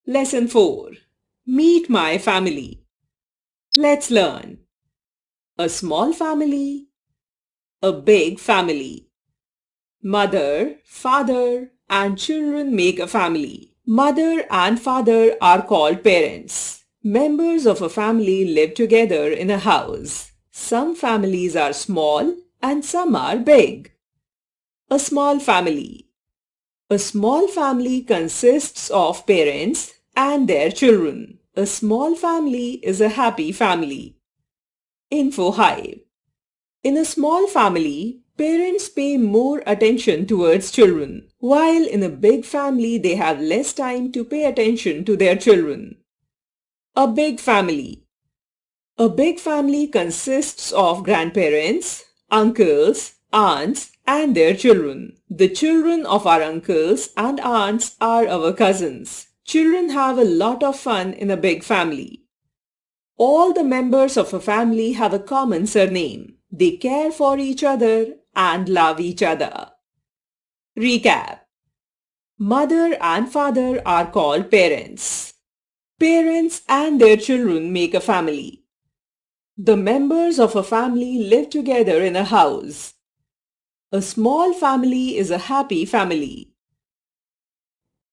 Lesson 4. Meet my family. Let's learn. A small family, a big family. Mother, father, and children make a family. Mother and father are called parents. Members of a family live together in a house. Some families are small and some are big. A small family. A small family consists of parents and their children. A small family is a happy family. Info Hive. In a small family, parents pay more attention towards children, while in a big family they have less time to pay attention to their children. A big family. A big family consists of grandparents, uncles, aunts, and their children. The children of our uncles and aunts are our cousins. Children have a lot of fun in a big family. All the members of a family have a common surname. They care for each other and love each other. Recap. Mother and father are called parents. Parents and their children make a family. The members of a family live together in a house. A small family is a happy family.